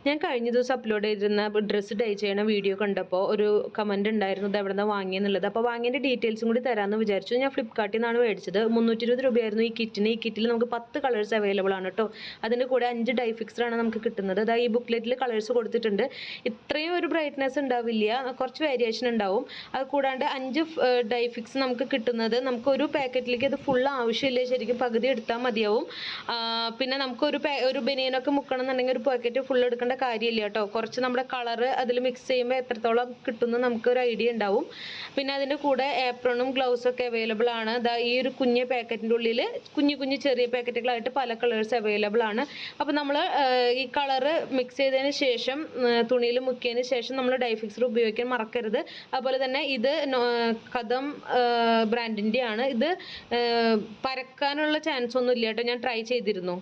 ഞാൻ കഴിഞ്ഞ ദിവസം അപ്ലോഡ് ചെയ്തിരുന്ന ഡ്രസ്സ് ഡൈ ചെയ്യണ വീഡിയോ കണ്ടപ്പോൾ ഒരു കമൻറ്റ് ഉണ്ടായിരുന്നു ഇത് എവിടെ നിന്ന് വാങ്ങിയെന്നുള്ളത്. അപ്പോൾ വാങ്ങിയതിൻ്റെ ഡീറ്റെയിൽസും കൂടി തരാമെന്ന് വിചാരിച്ചു. ഞാൻ ഫ്ലിപ്കാർട്ടിൽ നിന്നാണ് മേടിച്ചത്. 320 രൂപയായിരുന്നു ഈ കിറ്റിന്. ഈ കിറ്റിൽ നമുക്ക് 10 കളേഴ്സ് അവൈലബിൾ ആണ് കേട്ടോ. അതിൻ്റെ കൂടെ 5 ഡൈ ഫിക്സറാണ് നമുക്ക് കിട്ടുന്നത്. അതായത് ഈ ബുക്ക്ലെറ്റിൽ കളേഴ്സ് കൊടുത്തിട്ടുണ്ട്. ഇത്രയും ഒരു ബ്രൈറ്റ്നെസ് ഉണ്ടാവില്ല, കുറച്ച് വേരിയേഷൻ ഉണ്ടാവും. അത് കൂടാണ്ട് 5 ഡൈ ഫിക്സ് നമുക്ക് കിട്ടുന്നത് നമുക്കൊരു പാക്കറ്റിലേക്ക് അത് ഫുൾ ആവശ്യമില്ല, ശരിക്കും പകുതി എടുത്താൽ മതിയാവും. പിന്നെ നമുക്കൊരു ബനിയനൊക്കെ മുക്കണം എന്നുണ്ടെങ്കിൽ ഒരു പാക്കറ്റ് ഫുൾ എടുക്കേണ്ട കാര്യമില്ല കേട്ടോ. കുറച്ച് നമ്മുടെ കളറ് അതിൽ മിക്സ് ചെയ്യുമ്പോൾ എത്രത്തോളം കിട്ടുമെന്ന് നമുക്കൊരു ഐഡിയ ഉണ്ടാവും. പിന്നെ അതിൻ്റെ കൂടെ ഏപ്രോണും ഗ്ലൗസൊക്കെ അവൈലബിൾ ആണ്. ഈ ഒരു കുഞ്ഞ് പാക്കറ്റിൻ്റെ ഉള്ളിൽ കുഞ്ഞു ചെറിയ പാക്കറ്റുകളായിട്ട് പല കളേഴ്സ് അവൈലബിൾ ആണ്. അപ്പോൾ നമ്മൾ ഈ കളറ് മിക്സ് ചെയ്തതിന് ശേഷം തുണിയിൽ മുക്കിയതിന് ശേഷം നമ്മൾ ഡൈ ഫിക്സർ ഉപയോഗിക്കാൻ മറക്കരുത്. അതുപോലെ തന്നെ ഇത് കദം ബ്രാൻഡിൻ്റെ ആണ്. ഇത് പരക്കാനുള്ള ചാൻസ് ഒന്നും ഇല്ല കേട്ടോ. ഞാൻ ട്രൈ ചെയ്തിരുന്നു.